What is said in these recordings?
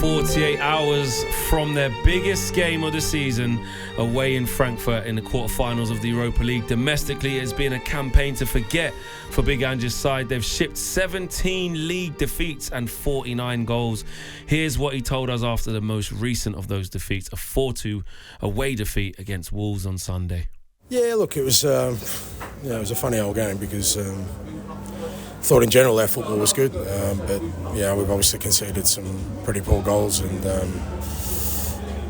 48 hours from their biggest game of the season away in Frankfurt in the quarterfinals of the Europa League. Domestically, it's been a campaign to forget for Big Ange's side. They've shipped 17 league defeats and 49 goals. Here's what he told us after the most recent of those defeats, a 4-2 away defeat against Wolves on Sunday. Yeah, look, it was a funny old game because I thought in general our football was good, but yeah, we've obviously conceded some pretty poor goals, and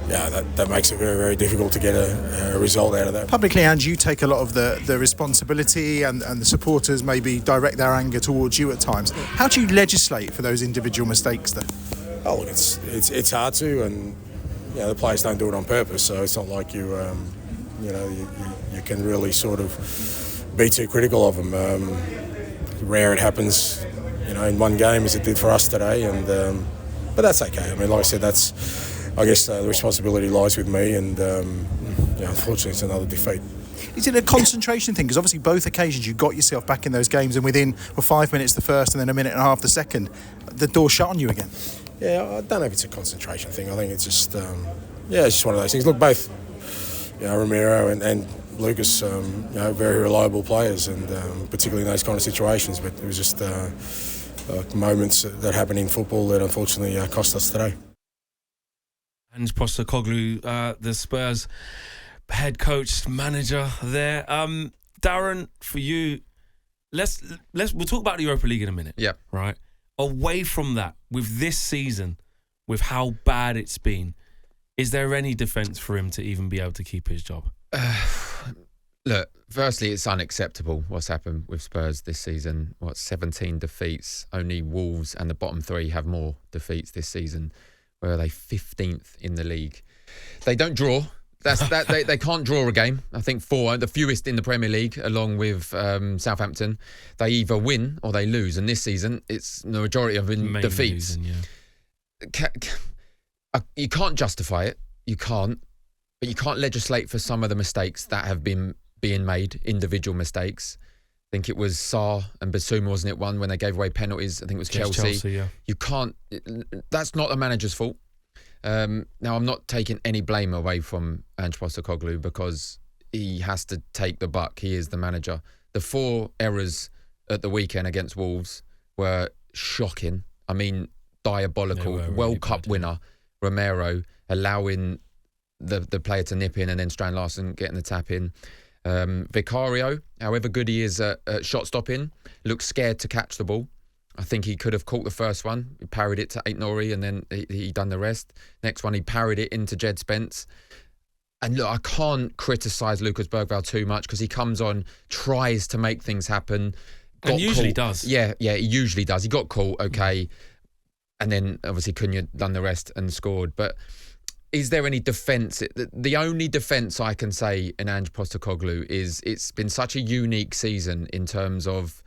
that makes it very, very difficult to get a result out of that. Publicly, Ange, you take a lot of the responsibility, and the supporters maybe direct their anger towards you at times. How do you legislate for those individual mistakes, though? Oh, look, it's hard to, and the players don't do it on purpose, so it's not like you can really sort of be too critical of them. Rare it happens, in one game as it did for us today, and but that's okay. I mean, like I said, I guess the responsibility lies with me, and unfortunately, it's another defeat. Is it a concentration thing? Because obviously, both occasions you got yourself back in those games, and within 5 minutes the first, and then a minute and a half the second, the door shut on you again. Yeah, I don't know if it's a concentration thing. I think it's just it's just one of those things. Look, both Romero and Lucas, very reliable players, and particularly in those kind of situations. But it was just moments that happen in football that unfortunately cost us today. Ange Postecoglou, the Spurs head coach, manager there. Darren, for you, we'll talk about the Europa League in a minute. Yeah. Right. Away from that, with this season, with how bad it's been, is there any defence for him to even be able to keep his job? Look, firstly, it's unacceptable what's happened with Spurs this season. 17 defeats? Only Wolves and the bottom three have more defeats this season. Where are they? 15th in the league. They don't draw. They can't draw a game. I think 4, the fewest in the Premier League, along with Southampton. They either win or they lose. And this season, it's the majority of defeats. Losing, You can't justify it. You can't. But you can't legislate for some of the mistakes that have been being made, individual mistakes. I think it was Sarr and Basuma, wasn't it, one when they gave away penalties? I think it was Chelsea. Yeah. You can't. That's not the manager's fault. Now, I'm not taking any blame away from Ange Postecoglou because he has to take the buck. He is the manager. The 4 errors at the weekend against Wolves were shocking. I mean, diabolical. World Cup winner, Romero, allowing the player to nip in and then Strand Larsen getting the tap in. Vicario, however good he is at shot stopping, looks scared to catch the ball. I think he could have caught the first one. He parried it to Aït-Nouri and then he done the rest. Next one, he parried it into Jed Spence. And look, I can't criticise Lucas Bergvall too much because he comes on, tries to make things happen. And usually does. Yeah, he usually does. He got caught, okay. And then obviously Cunha done the rest and scored. But is there any defence? The only defence I can say in Ange Postecoglou is it's been such a unique season in terms of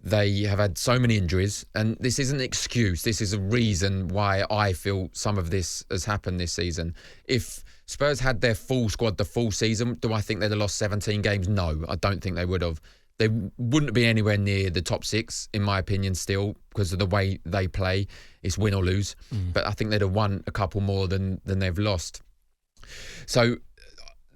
they have had so many injuries, and this isn't an excuse. This is a reason why I feel some of this has happened this season. If Spurs had their full squad the full season, do I think they'd have lost 17 games? No, I don't think they would have. They wouldn't be anywhere near the top 6, in my opinion, still, because of the way they play. It's win or lose. But I think they'd have won a couple more than they've lost. So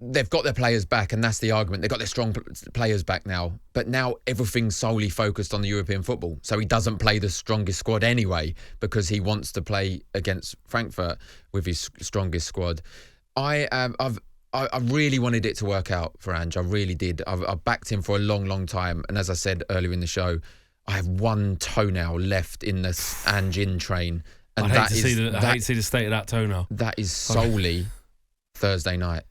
they've got their players back, and that's the argument. They've got their strong players back now. But now everything's solely focused on the European football. So he doesn't play the strongest squad anyway because he wants to play against Frankfurt with his strongest squad. I really wanted it to work out for Ange. I really did. I've backed him for a long, long time. And as I said earlier in the show, I have one toenail left in the Ange in train. And I hate to see the state of that toenail. That is solely Thursday night.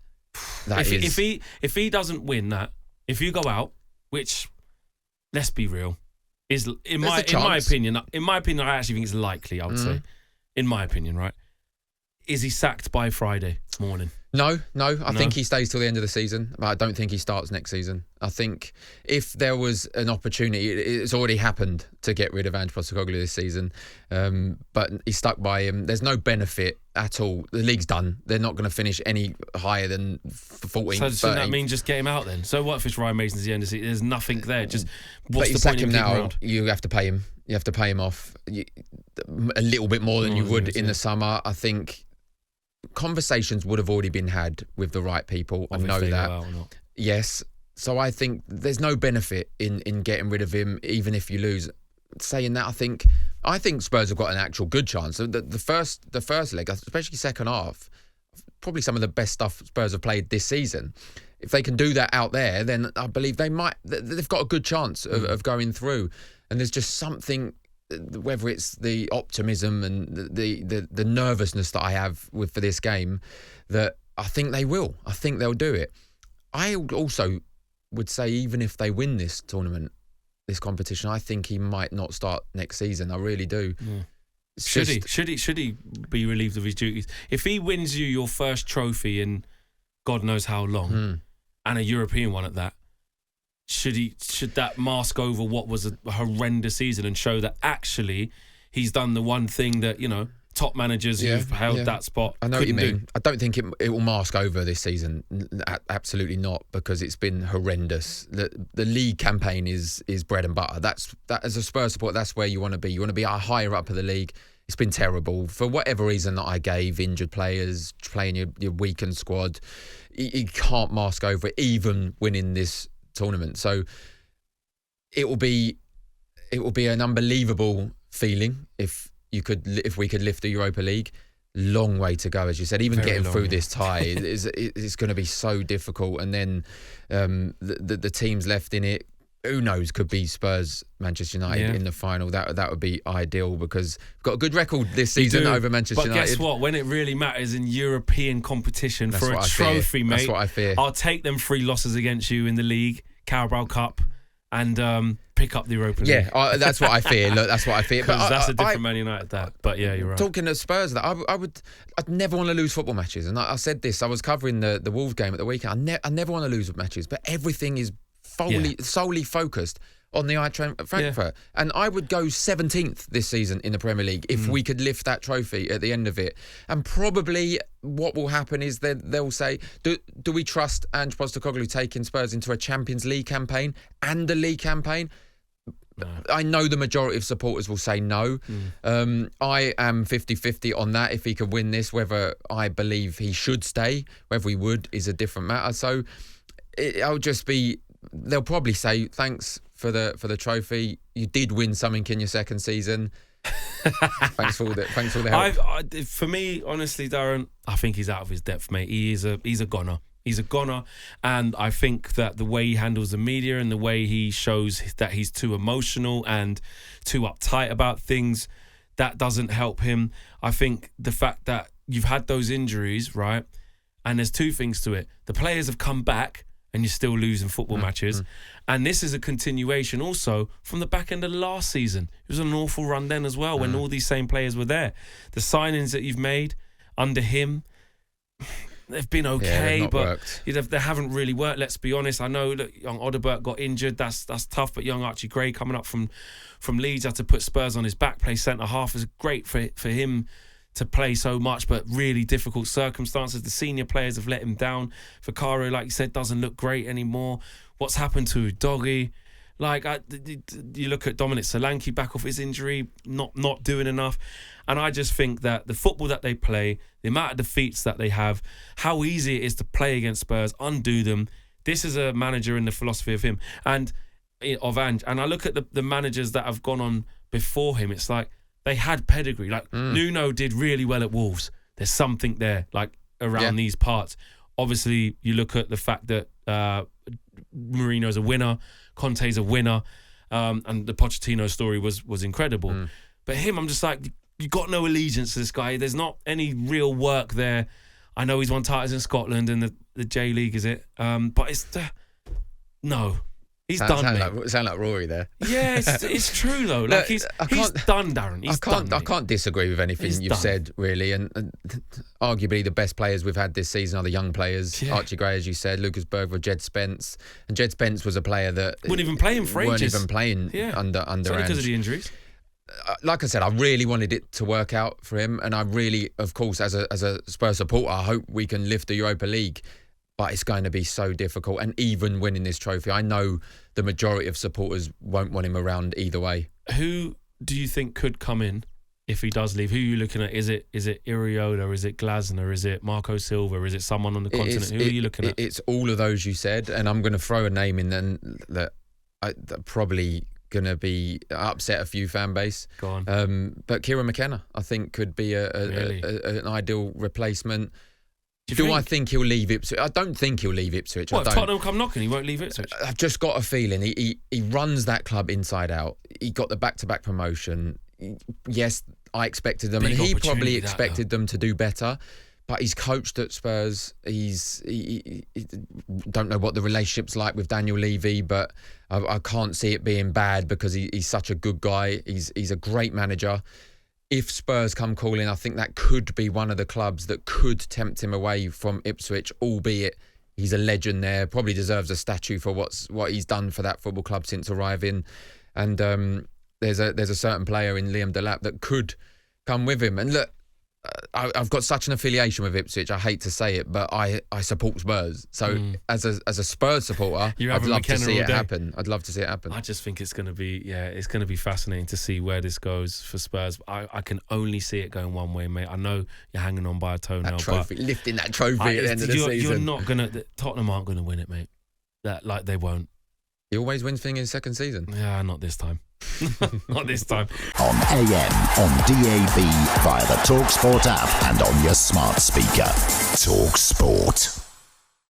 If he doesn't win that, if you go out, which, let's be real, is in my opinion, I actually think it's likely. I would say, in my opinion, right? Is he sacked by Friday morning? No. I think he stays till the end of the season. I don't think he starts next season. I think if there was an opportunity, it's already happened to get rid of Ange Postecoglou this season, but he stuck by him. There's no benefit at all. The league's done. They're not going to finish any higher than 14. So doesn't that mean just get him out then? So what if it's Ryan Mason's the end of the season? There's nothing there. Just what's the point of him now? You have to pay him. You have to pay him off a little bit more than you would in the summer. I think conversations would have already been had with the right people. I know that. Yes. So I think there's no benefit in getting rid of him, even if you lose. Saying that, I think Spurs have got an actual good chance. The first leg, especially second half, probably some of the best stuff Spurs have played this season. If they can do that out there, then I believe they've got a good chance of going through. And there's just something, whether it's the optimism and the nervousness that I have for this game, that I think they will. I think they'll do it. I also would say even if they win this tournament, this competition, I think he might not start next season. I really do. Yeah. Should he be relieved of his duties? If he wins you your first trophy in God knows how long, and a European one at that, should that mask over what was a horrendous season and show that actually he's done the one thing that, top managers who've held that spot I know what you mean. do? I don't think it will mask over this season. Absolutely not, because it's been horrendous. The league campaign is bread and butter. That as a Spurs supporter, that's where you want to be. You want to be higher up of the league. It's been terrible for whatever reason that I gave. Injured players, playing your weakened squad. You can't mask over it, even winning this tournament. So it will be an unbelievable feeling if we could lift the Europa League. Long way to go, as you said. Even very getting through this tie is going to be so difficult. And then the teams left in it, who knows, could be Spurs, Manchester United in the final. That would be ideal, because we've got a good record this season over Manchester United. But guess what? When it really matters in European competition for a trophy, mate, that's what I fear. I'll take them 3 losses against you in the league, Carabao Cup, and pick up the Europa League. Yeah, that's what I fear. Look, that's what I fear. But that's a different Man United. But yeah, you're right. Talking to Spurs, I'd never want to lose football matches. And I said this. I was covering the Wolves game at the weekend. I never want to lose matches, but everything is solely focused on the Eintracht Frankfurt. And I would go 17th this season in the Premier League if we could lift that trophy at the end of it. And probably what will happen is they'll say, do we trust Ange Postecoglou taking Spurs into a Champions League campaign and a league campaign? No. I know the majority of supporters will say no. I am 50-50 on that. If he could win this, whether I believe he should stay, whether he would, is a different matter. So I'll just be... They'll probably say, thanks for the trophy. You did win something in your second season. Thanks for all the help. For me, honestly, Darren, I think he's out of his depth, mate. He's a goner. He's a goner, and I think that the way he handles the media and the way he shows that he's too emotional and too uptight about things, that doesn't help him. I think the fact that you've had those injuries, right, and there's 2 things to it. The players have come back and you're still losing football matches. And this is a continuation also from the back end of last season. It was an awful run then as well when all these same players were there. The signings that you've made under him, they've been okay, but they haven't really worked, let's be honest. I know that young Odobert got injured. That's tough, but young Archie Gray coming up from Leeds had to put Spurs on his back, play centre-half. Is great for him to play so much, but really difficult circumstances. The senior players have let him down. Vicario, like you said, doesn't look great anymore. What's happened to Doggy? You look at Dominic Solanke back off his injury, not doing enough. And I just think that the football that they play, the amount of defeats that they have, how easy it is to play against Spurs, undo them. This is a manager in the philosophy of him and of Ange. And I look at the managers that have gone on before him. It's like they had pedigree. Nuno did really well at Wolves. There's something there, around these parts. Obviously, you look at the fact that Mourinho's a winner, Conte's a winner, and the Pochettino story was incredible. But him, I'm just like, you got no allegiance to this guy. There's not any real work there. I know he's won titles in Scotland and the J League, is it? But it's no. He's done, mate. Sound like Rory there. Yeah, it's true though. Like he's done, Darren. I can't disagree with anything you've said, really. And arguably the best players we've had this season are the young players. Yeah. Archie Gray, as you said, Lucas Bergvall, Jed Spence. And Jed Spence was a player that wouldn't even play him for ages. Weren't even playing under Ange. Because of the injuries. Like I said, I really wanted it to work out for him. And I really, of course, as a Spurs supporter, I hope we can lift the Europa League. But it's going to be so difficult. And even winning this trophy, I know the majority of supporters won't want him around either way. Who do you think could come in if he does leave? Who are you looking at? Is it Iriola? Is it Glasner? Is it Marco Silva? Is it someone on the continent? Who are you looking at? It's all of those you said. And I'm going to throw a name in then that probably going to be upset a few fan base. Go on. But Kieran McKenna, I think, could be an ideal replacement. I think he'll leave Ipswich? I don't think he'll leave Ipswich. What, if Tottenham come knocking, he won't leave Ipswich? I've just got a feeling he runs that club inside out. He got the back-to-back promotion. Yes, I expected them, and he probably expected them to do better. But he's coached at Spurs. He don't know what the relationship's like with Daniel Levy, but I can't see it being bad because he's such a good guy. He's a great manager. If Spurs come calling, I think that could be one of the clubs that could tempt him away from Ipswich, albeit he's a legend there, probably deserves a statue for what he's done for that football club since arriving. And there's a certain player in Liam Delap that could come with him. And look, I've got such an affiliation with Ipswich. I hate to say it, but I support Spurs. So as a Spurs supporter, I'd love to see it happen. I'd love to see it happen. I just think it's going to be fascinating to see where this goes for Spurs. I can only see it going one way, mate. I know you're hanging on by a toenail, lifting that trophy at the end of the season. You're not gonna. Tottenham aren't going to win it, mate. They won't. He always wins things in his second season. Yeah, not this time. Not this time. On AM, on DAB, via the talkSPORT app and on your smart speaker. talkSPORT.